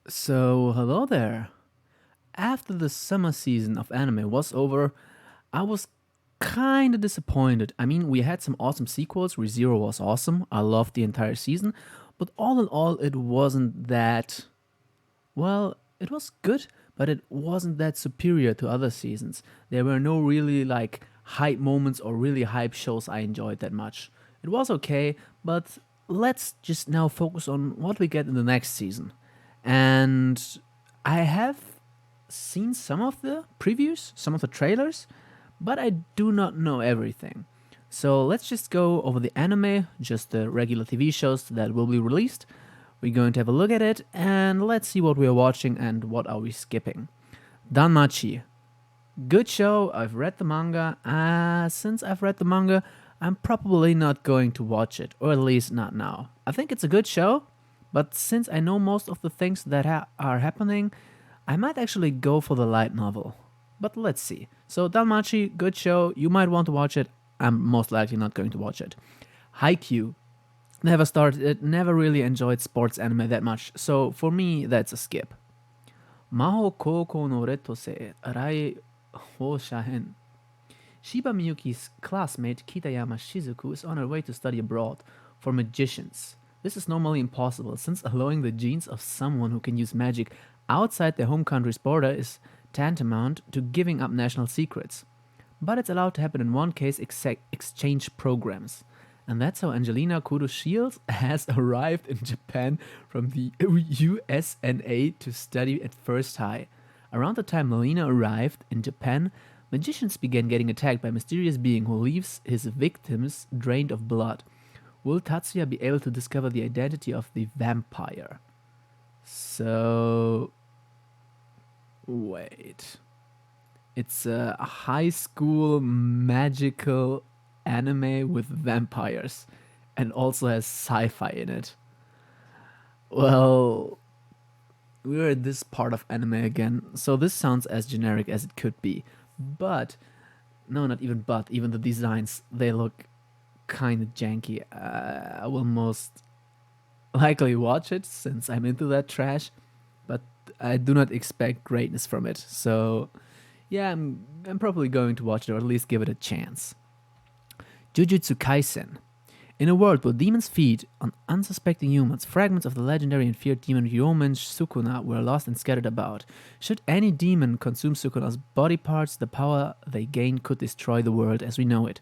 So, hello there. After the summer season of anime was over, I was kinda disappointed. I mean, we had some awesome sequels. ReZero was awesome. I loved the entire season. But all in all, it wasn't that. Well, it was good, but it wasn't that superior to other seasons. There were no really like hype moments or really hype shows I enjoyed that much. It was okay, but let's just now focus on what we get in the next season. And I have seen some of the previews, some of the trailers, but I do not know everything. So let's just go over the anime, just the regular TV shows that will be released. We're going to have a look at it and let's see what we're watching and what are we skipping. Danmachi. Good show. I've read the manga. Since I've read the manga, I'm probably not going to watch it, or at least not now. I think it's a good show, but since I know most of the things that are happening, I might actually go for the light novel. But let's see. So, Danmachi, good show. You might want to watch it. I'm most likely not going to watch it. Haikyuu. Never started it, never really enjoyed sports anime that much, so for me, that's a skip. Maho Koukou no Retose Rai Ho Shahen. Shiba Miyuki's classmate Kitayama Shizuku is on her way to study abroad for magicians. This is normally impossible since allowing the genes of someone who can use magic outside their home country's border is tantamount to giving up national secrets. But it's allowed to happen in one case exchange programs. And that's how Angelina Kudo Shields has arrived in Japan from the USNA to study at First High. Around the time Melina arrived in Japan, magicians began getting attacked by a mysterious being who leaves his victims drained of blood. Will Tatsuya be able to discover the identity of the vampire? So. Wait. It's a high school magical anime with vampires and also has sci fi in it. Well, we're at this part of anime again, so this sounds as generic as it could be. But, no, not even but, even the designs, they look kind of janky. I will most likely watch it since I'm into that trash, but I do not expect greatness from it. So, yeah, I'm probably going to watch it or at least give it a chance. Jujutsu Kaisen. In a world where demons feed on unsuspecting humans, fragments of the legendary and feared demon Ryomen Sukuna were lost and scattered about. Should any demon consume Sukuna's body parts, the power they gain could destroy the world as we know it.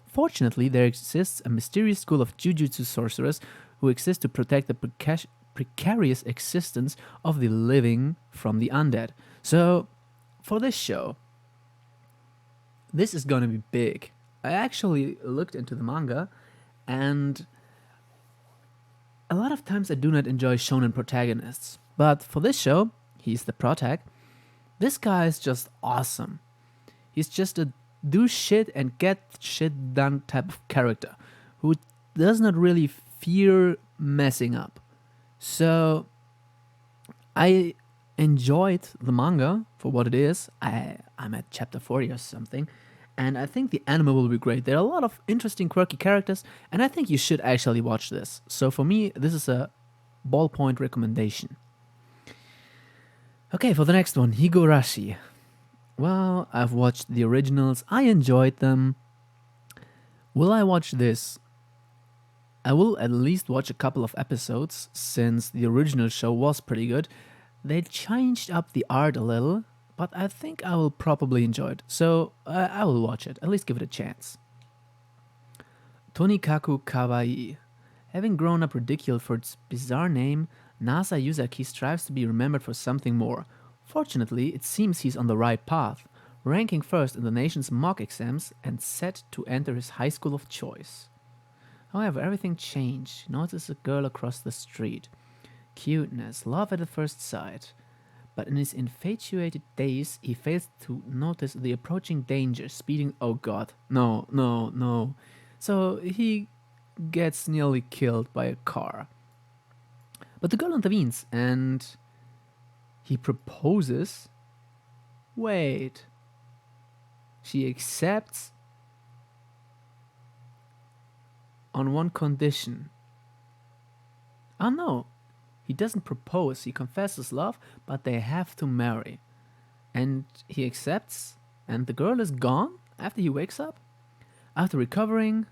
Fortunately, there exists a mysterious school of Jujutsu sorcerers who exist to protect the precarious existence of the living from the undead. So, for this show, this is gonna be big. I actually looked into the manga, and a lot of times I do not enjoy shonen protagonists. But for this show, he's the protag. This guy is just awesome. He's just a do shit and get shit done type of character who does not really fear messing up. So I enjoyed the manga for what it is. I'm at chapter 40 or something. And I think the anime will be great. There are a lot of interesting, quirky characters, and I think you should actually watch this. So for me, this is a ballpoint recommendation. Okay, for the next one, Higurashi. Well, I've watched the originals, I enjoyed them. Will I watch this? I will at least watch a couple of episodes, since the original show was pretty good. They changed up the art a little, but I think I will probably enjoy it, so I will watch it, at least give it a chance. Tonikaku Kawaii. Having grown up ridiculed for its bizarre name, Nasa Yuzaki strives to be remembered for something more. Fortunately, it seems he's on the right path, ranking first in the nation's mock exams and set to enter his high school of choice. However, everything changed. He notices a girl across the street. Cuteness, love at the first sight. But in his infatuated daze, he fails to notice the approaching danger, speeding. Oh god, no, no, no. So he gets nearly killed by a car. But the girl intervenes and he proposes. Wait. She accepts on one condition. Oh no, He doesn't propose, he confesses love, but they have to marry. And he accepts, and the girl is gone after he wakes up. After recovering,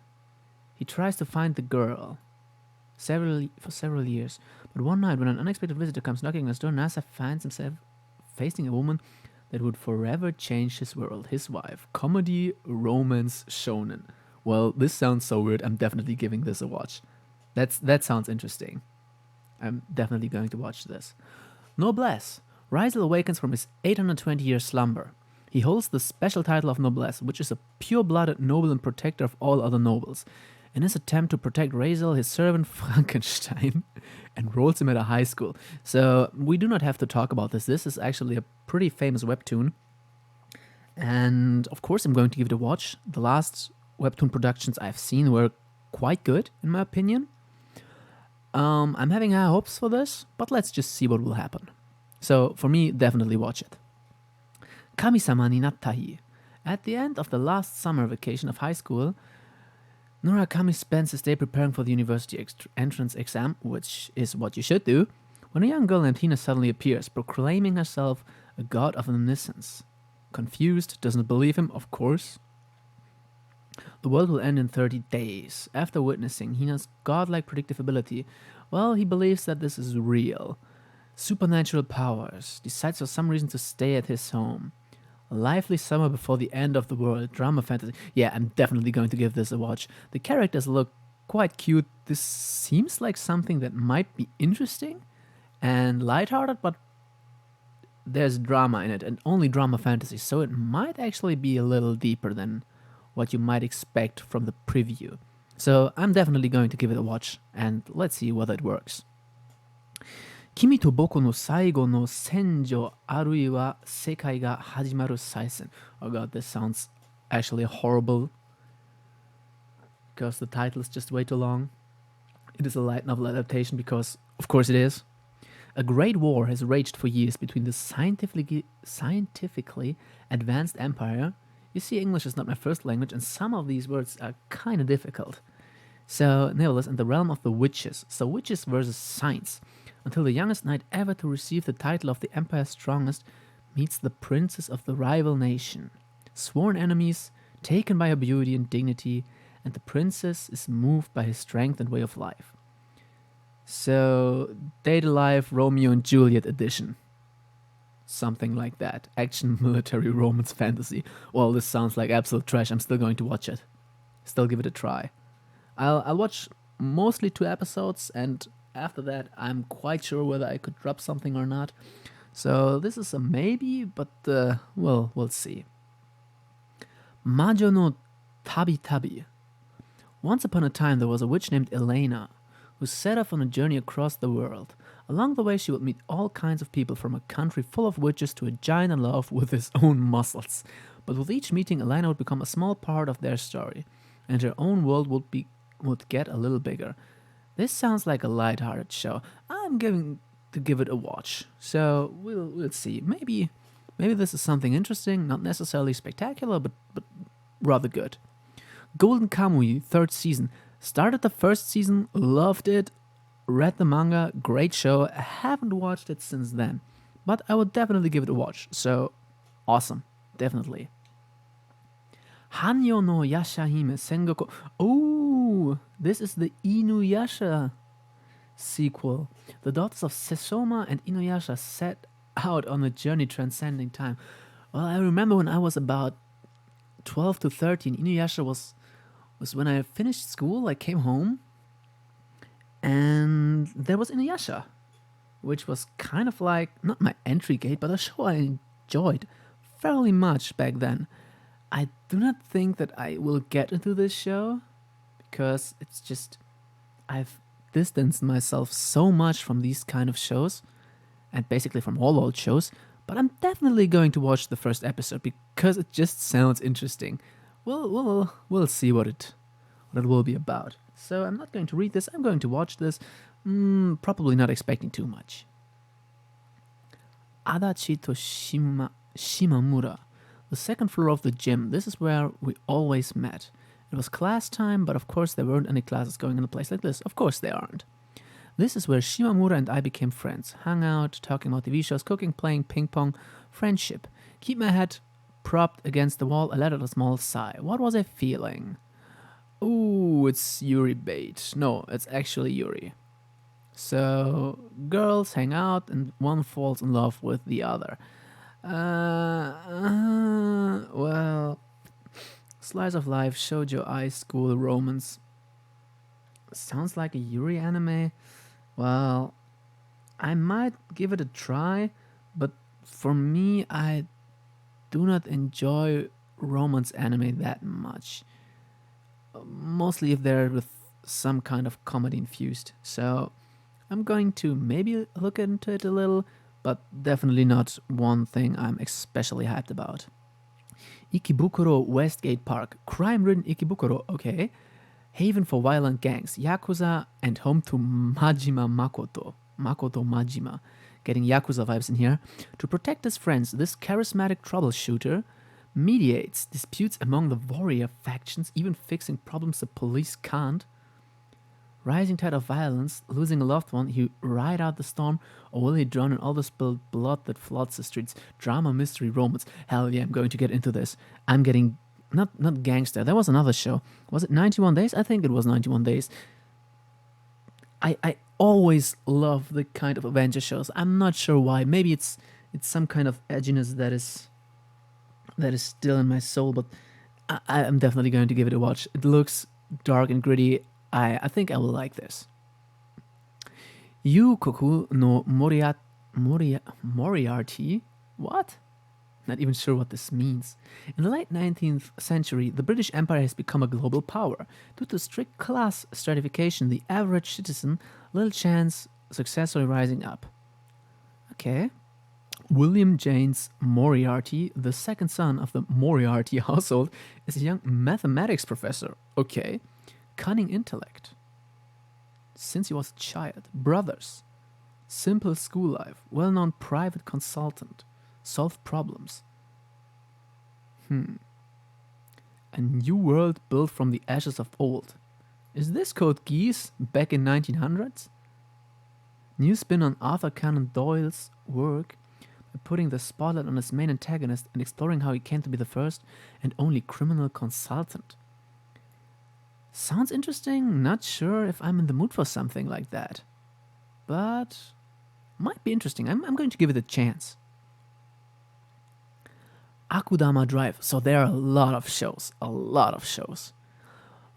he tries to find the girl for several years. But one night, when an unexpected visitor comes knocking on his door, Nasa finds himself facing a woman that would forever change his world. His wife. Comedy, romance, shonen. Well, this sounds so weird. I'm definitely giving this a watch. That sounds interesting. I'm definitely going to watch this. Noblesse. Rysel awakens from his 820-year slumber. He holds the special title of noblesse, which is a pure-blooded noble and protector of all other nobles. In his attempt to protect Rysel, his servant Frankenstein enrolls him at a high school. So we do not have to talk about this. This is actually a pretty famous webtoon. And of course I'm going to give it a watch. The last webtoon productions I've seen were quite good, in my opinion. I'm having high hopes for this, but let's just see what will happen. So for me, definitely watch it. Kami-sama ni natta hi. At the end of the last summer vacation of high school, Murakami spends his day preparing for the university entrance exam, which is what you should do, when a young girl named Hina suddenly appears, proclaiming herself a god of omniscience. Confused, doesn't believe him, of course. The world will end in 30 days. After witnessing Hina's godlike predictability, well, he believes that this is real. Supernatural powers, decides for some reason to stay at his home. A lively summer before the end of the world, drama fantasy. Yeah, I'm definitely going to give this a watch. The characters look quite cute. This seems like something that might be interesting and lighthearted, but there's drama in it, and only drama fantasy, so it might actually be a little deeper than what you might expect from the preview. So I'm definitely going to give it a watch, and let's see whether it works. Kimi to boku no saigo no senjo aruiwa sekai ga hajimaru saisen. Oh god, this sounds actually horrible because the title is just way too long. It is a light novel adaptation because, of course it is. A great war has raged for years between the scientifically advanced empire. You see, English is not my first language, and some of these words are kind of difficult. So, nevertheless, in the realm of the witches. So, witches versus science. Until the youngest knight ever to receive the title of the empire's strongest meets the princess of the rival nation. Sworn enemies, taken by her beauty and dignity, and the princess is moved by his strength and way of life. So, Date Alive Romeo and Juliet edition. Something like that. Action, military, romance, fantasy. Well, this sounds like absolute trash. I'm still going to watch it. Still give it a try. I'll watch mostly 2 episodes, and after that, I'm quite sure whether I could drop something or not. So this is a maybe, but well, we'll see. Marginal Tabitha. Once upon a time, there was a witch named Elena who set off on a journey across the world. Along the way, she would meet all kinds of people, from a country full of witches to a giant in love with his own muscles. But with each meeting, Elena would become a small part of their story, and her own world would get a little bigger. This sounds like a light-hearted show. I'm going to give it a watch. So we'll see. Maybe this is something interesting, not necessarily spectacular, but rather good. Golden Kamuy, 3rd season. Started the 1st season, loved it, read the manga, great show. I haven't watched it since then, but I would definitely give it a watch. So awesome, definitely. Hanyo no Yashahime Sengoku. Oh, this is the Inuyasha sequel. The daughters of Sessoma and Inuyasha set out on a journey transcending time. Well, I remember when I was about 12 to 13, Inuyasha was when I finished school. I came home, and there was Inuyasha, which was kind of like, not my entry gate, but a show I enjoyed fairly much back then. I do not think that I will get into this show, because it's just, I've distanced myself so much from these kind of shows, and basically from all old shows, but I'm definitely going to watch the first episode, because it just sounds interesting. We'll see what it will be about. So I'm not going to read this, I'm going to watch this, probably not expecting too much. Adachi to Shimamura. The 2nd floor of the gym. This is where we always met. It was class time, but of course there weren't any classes going in a place like this. Of course there aren't. This is where Shimamura and I became friends. Hung out, talking about TV shows, cooking, playing ping pong, friendship. Keep my head propped against the wall, I let out a small sigh. What was I feeling? Ooh, it's Yuri bait. No, it's actually Yuri. So, girls hang out and one falls in love with the other. Well, slice of life, shoujo high school romance. Sounds like a Yuri anime. Well, I might give it a try, but for me, I do not enjoy romance anime that much. Mostly if they're with some kind of comedy infused. So I'm going to maybe look into it a little, but definitely not one thing I'm especially hyped about. Ikebukuro Westgate Park. Crime-ridden Ikebukuro, okay. Haven for violent gangs, Yakuza, and home to Majima Makoto. Makoto Majima. Getting Yakuza vibes in here. To protect his friends, this charismatic troubleshooter mediates disputes among the warrior factions, even fixing problems the police can't. Rising tide of violence, losing a loved one, he ride out the storm, or will he drown in all the spilled blood that floods the streets? Drama, mystery, romance. Hell yeah, I'm going to get into this. I'm getting not gangster. There was another show. Was it 91 Days? I think it was 91 Days. I always love the kind of adventure shows. I'm not sure why. Maybe it's some kind of edginess that is still in my soul, but I'm definitely going to give it a watch. It looks dark and gritty. I think I will like this. Yukoku no Moriarty? What? Not even sure what this means. In the late 19th century, the British Empire has become a global power. Due to strict class stratification, the average citizen little chance successfully rising up. Okay. William James Moriarty, the second son of the Moriarty household, is a young mathematics professor. Okay. Cunning intellect. Since he was a child. Brothers. Simple school life. Well-known private consultant. Solve problems. A new world built from the ashes of old. Is this Code Geass back in 1900s? New spin on Arthur Conan Doyle's work by putting the spotlight on his main antagonist and exploring how he came to be the first and only criminal consultant. Sounds interesting. Not sure if I'm in the mood for something like that. But might be interesting. I'm going to give it a chance. Akudama Drive. So there are a lot of shows.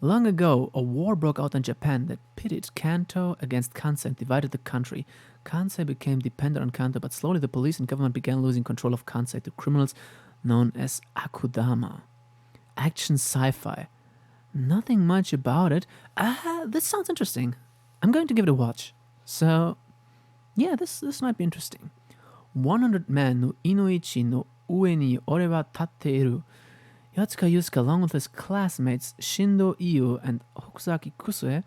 Long ago, a war broke out in Japan that pitted Kanto against Kansai and divided the country. Kansai became dependent on Kanto, but slowly the police and government began losing control of Kansai to criminals known as Akudama. Action sci-fi. Nothing much about it. This sounds interesting. I'm going to give it a watch. So, yeah, this might be interesting. 100 men no Inoichi no ue ni ore wa tatte iru. Yotsuka Yusuke, along with his classmates Shindo Iyo and Hokusaki Kusue,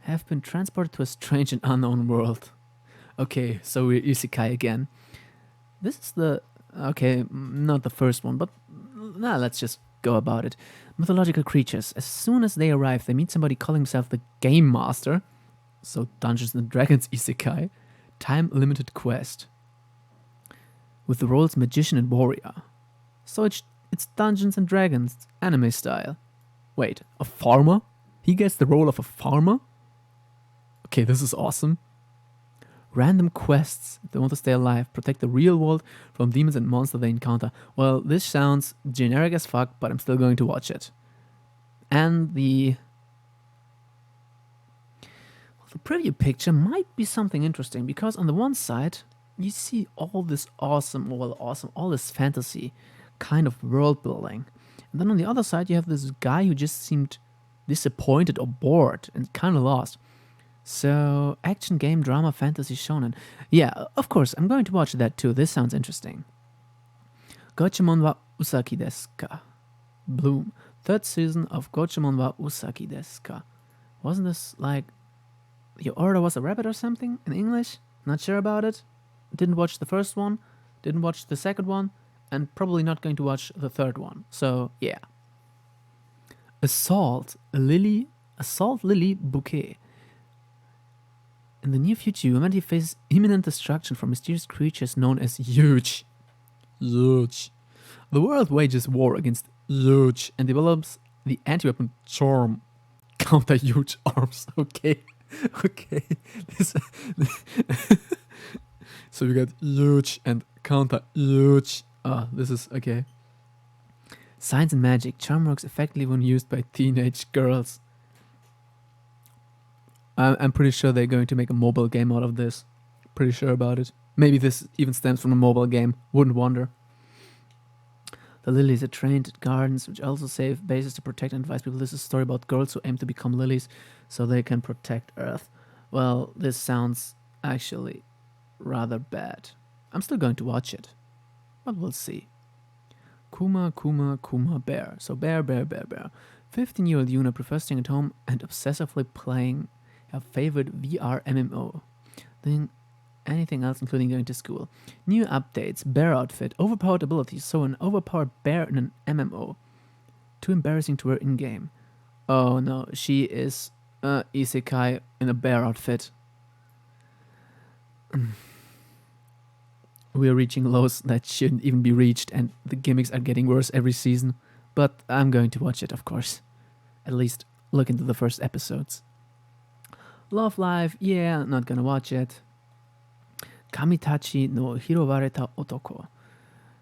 have been transported to a strange and unknown world. Okay, so we're isekai again. This is not the first one, but let's just go about it. Mythological creatures. As soon as they arrive, they meet somebody calling himself the Game Master. So Dungeons and Dragons isekai. Time-limited quest. With the roles Magician and Warrior. So it's Dungeons and Dragons, anime style. Wait, a farmer? He gets the role of a farmer? Okay, this is awesome. Random quests. They want to stay alive, protect the real world from demons and monsters they encounter. Well, this sounds generic as fuck, but I'm still going to watch it. And the preview picture might be something interesting, because on the one side, you see all this all this fantasy kind of world building. And then on the other side, you have this guy who just seemed disappointed or bored and kind of lost. So, action, game, drama, fantasy, shonen. Yeah, of course, I'm going to watch that too. This sounds interesting. Gochimon wa usaki desu ka? Bloom. Third season of Gochimon wa usaki desu ka? Wasn't this like your order was a rabbit or something in English? Not sure about it. Didn't watch the first one, didn't watch the second one, and probably not going to watch the third one. So, yeah. Assault Lily Bouquet. In the near future, humanity faces imminent destruction from mysterious creatures known as Huge. Huge. The world wages war against Huge and develops the anti-weapon Charm. Counter huge arms. Okay. Okay. So we got huge and counter huge. Ah, this is okay. Science and magic. Charm works effectively when used by teenage girls. I'm pretty sure they're going to make a mobile game out of this. Pretty sure about it. Maybe this even stems from a mobile game. Wouldn't wonder. The lilies are trained at gardens, which also save bases to protect and advise people. This is a story about girls who aim to become lilies so they can protect Earth. Well, this sounds actually rather bad. I'm still going to watch it, but we'll see. Kuma Bear. So bear. 15-year-old Yuna prefers staying at home and obsessively playing her favorite VR MMO. Then anything else, including going to school. New updates, bear outfit, overpowered abilities, so an overpowered bear in an MMO. Too embarrassing to wear in-game. Oh no, she is isekai in a bear outfit. We are reaching lows that shouldn't even be reached, and the gimmicks are getting worse every season. But I'm going to watch it, of course. At least look into the first episodes. Love Live, yeah, not gonna watch it. Kamitachi no Hirowareta Otoko.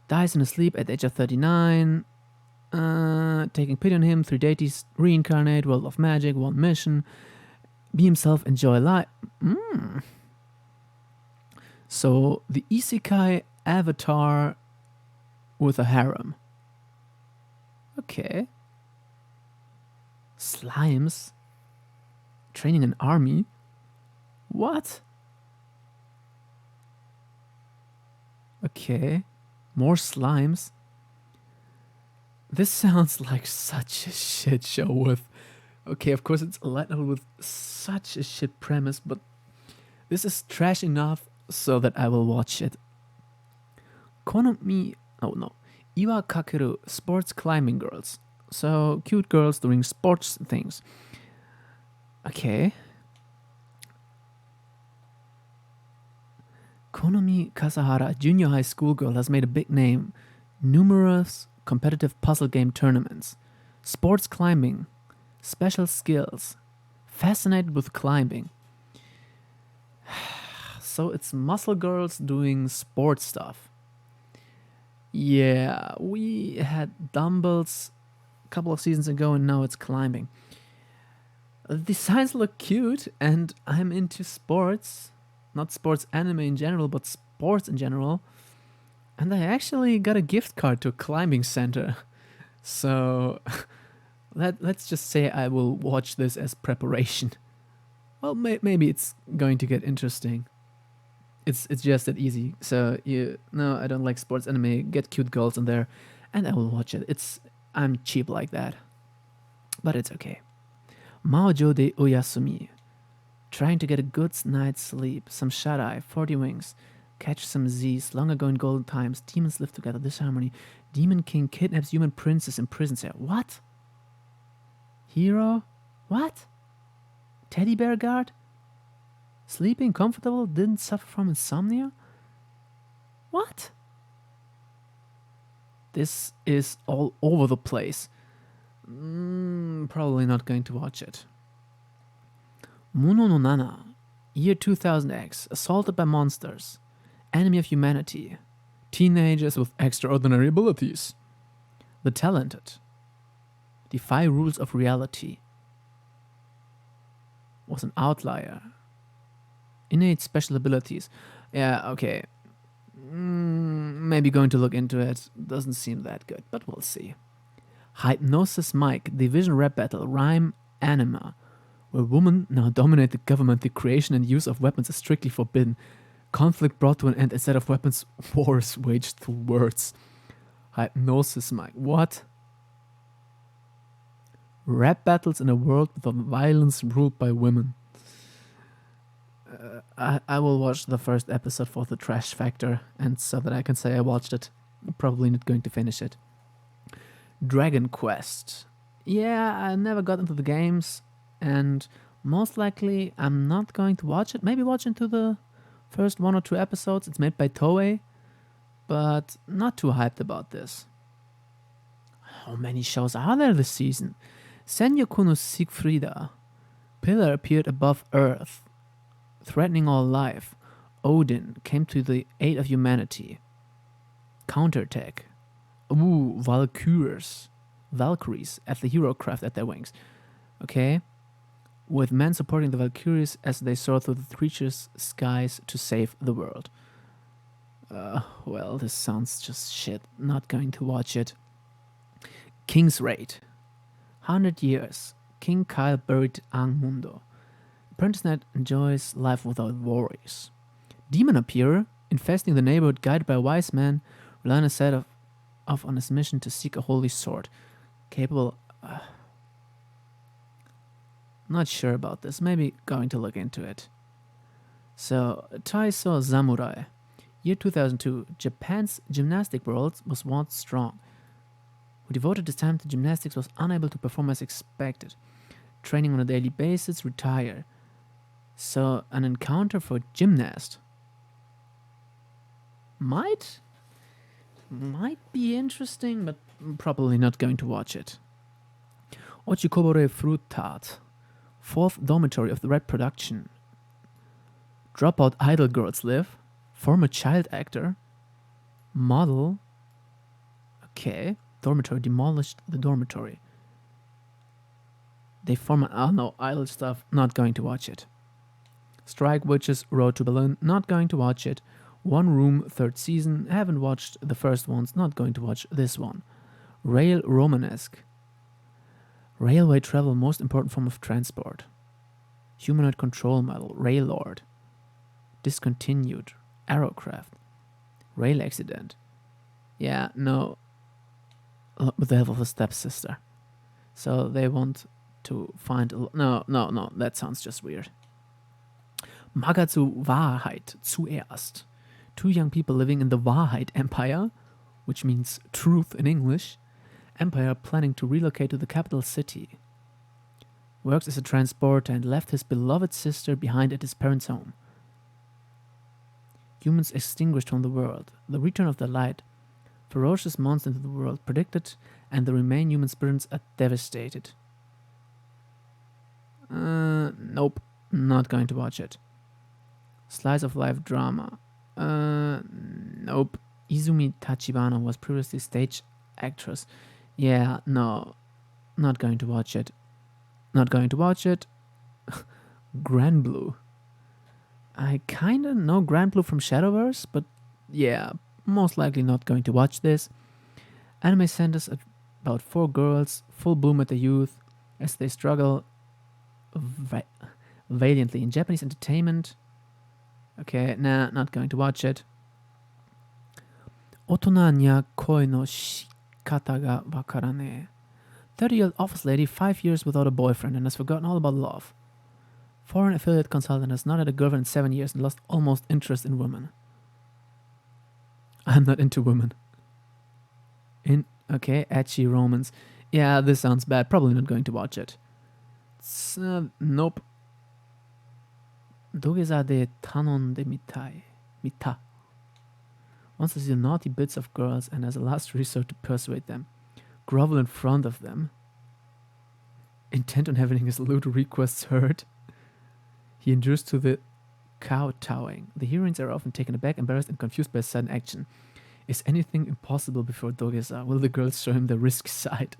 Dies in his sleep at the age of 39. Taking pity on him, 3 deities, reincarnate, world of magic, 1 mission. Be himself, enjoy life. So, the isekai avatar with a harem. Okay. Slimes. Training an army. What? Okay. More slimes. This sounds like such a shit show with... Okay, of course it's a light novel with such a shit premise, but this is trash enough so that I will watch it. Konomi... Oh no. Iwa Kakeru, sports climbing girls. So, cute girls doing sports things. Okay. Konomi Kasahara, a junior high school girl, has made a big name. Numerous competitive puzzle game tournaments. Sports climbing. Special skills. Fascinated with climbing. So it's muscle girls doing sports stuff. Yeah, we had dumbbells a couple of seasons ago and now it's climbing. The designs look cute and I'm into sports. Not sports anime in general, but sports in general. And I actually got a gift card to a climbing center. So let's just say I will watch this as preparation. Well, maybe it's going to get interesting. It's just that easy. So no, I don't like sports anime. Get cute girls in there, and I will watch it. I'm cheap like that, but it's okay. Maojo de Oyasumi. Trying to get a good night's sleep, some shut-eye, 40 wings, catch some Z's, long ago in golden times, demons live together, disharmony, demon king kidnaps human princess, imprisons her. What? Hero? What? Teddy bear guard? Sleeping comfortable, didn't suffer from insomnia? What? This is all over the place. Probably not going to watch it. Muno no Nana, year 2000X, assaulted by monsters, enemy of humanity, teenagers with extraordinary abilities, the talented, defy rules of reality, was an outlier, innate special abilities. Yeah, okay. Maybe going to look into it. Doesn't seem that good, but we'll see. Hypnosis Mike, Division Rap Battle, Rhyme Anima, where women now dominate the government, the creation and use of weapons is strictly forbidden. Conflict brought to an end instead of weapons, wars waged through words. Hypnosis Mike. What? Rap battles in a world with violence ruled by women. I will watch the first episode for the trash factor, and so that I can say I watched it. Probably not going to finish it. Dragon Quest. Yeah, I never got into the games, and Most likely, I'm not going to watch it. Maybe watch into the first 1 or 2 episodes. It's made by Toei, but not too hyped about this. How many shows are there this season? Senyoku no Siegfrieda. Pillar appeared above Earth, threatening all life. Odin came to the aid of humanity. Counterattack. Ooh, Valkyries at the hero craft at their wings. Okay. With men supporting the Valkyries as they soar through the treacherous skies to save the world. Well, this sounds just shit. Not going to watch it. King's Raid. 100 years. King Kyle buried Ang Mundo. Apprentice Knight enjoys life without worries. Demon Appearer, infesting the neighborhood, guided by a wise man, Relana set off on his mission to seek a holy sword. Capable. Not sure about this. Maybe going to look into it. So, Taiso Samurai. Year 2002. Japan's gymnastic world was once strong. Who devoted his time to gymnastics was unable to perform as expected. Training on a daily basis, retire. So, an encounter for a gymnast. Might be interesting, but probably not going to watch it. Ochikobore Fruit Tart. 4th Dormitory of the Red Production. Dropout idol girls live. Former child actor. Model. Okay. Dormitory demolished the dormitory. They form an idol stuff. Not going to watch it. Strike Witches Road to Berlin. Not going to watch it. One Room 3rd season. Haven't watched the first ones. Not going to watch this one. Rail Romanesque. Railway travel, most important form of transport. Humanoid control model, Rail Lord. Discontinued, Aerocraft. Rail accident. Yeah, no. With the help of a stepsister. So they want to find... No, that sounds just weird. Magatsu Wahrheit zuerst. 2 young people living in the Wahrheit Empire, which means truth in English. Empire planning to relocate to the capital city. Works as a transporter and left his beloved sister behind at his parents' home. Humans extinguished from the world. The return of the light. Ferocious monster into the world predicted, and the remaining human spirits are devastated. Nope. Not going to watch it. Slice of life drama. Nope. Izumi Tachibana was previously stage actress. Yeah, no. Not going to watch it. Not going to watch it. Granblue. I kinda know Granblue from Shadowverse, but yeah, most likely not going to watch this. Anime centers about 4 girls, full bloom at the youth, as they struggle valiantly in Japanese entertainment. Okay, nah, not going to watch it. Otona nya koi no shikata ga wakaranee. 30-year-old office lady, 5 years without a boyfriend and has forgotten all about love. Foreign affiliate consultant has not had a girlfriend in 7 years and lost almost interest in women. I'm not into women. Okay, ecchi romance. Yeah, this sounds bad. Probably not going to watch it. Nope. Dogeza de tanon de mita. Wants to see the naughty bits of girls and as a last resort to persuade them. Grovel in front of them. Intent on having his lewd requests heard. He endures to the kowtowing. The heroines are often taken aback, embarrassed, and confused by sudden action. Is anything impossible before Dogeza? Will the girls show him the risk side?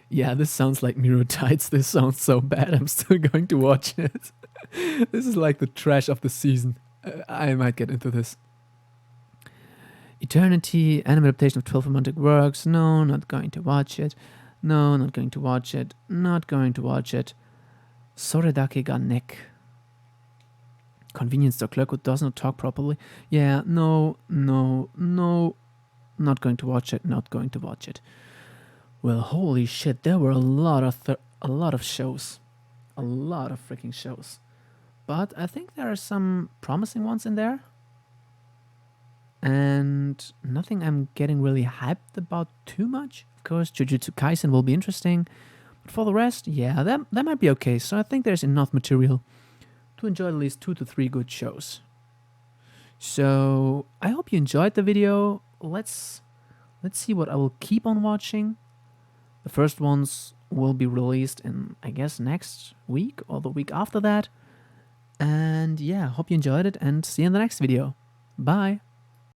Yeah, this sounds like Mirror Tides. This sounds so bad. I'm still going to watch it. This is like the trash of the season. I might get into this. Eternity, anime adaptation of 12 romantic works. No, not going to watch it. No, not going to watch it. Not going to watch it. Soredake ga nek. Convenience store clerk who does not talk properly. Yeah, no. Not going to watch it. Not going to watch it. Well, holy shit, there were a lot of shows. A lot of freaking shows. But I think there are some promising ones in there. And nothing I'm getting really hyped about too much. Of course, Jujutsu Kaisen will be interesting. But for the rest, yeah, that might be okay. So I think there's enough material to enjoy at least 2 to 3 good shows. So I hope you enjoyed the video. Let's see what I will keep on watching. The first ones will be released in, I guess, next week or the week after that. And yeah, hope you enjoyed it and see you in the next video. Bye.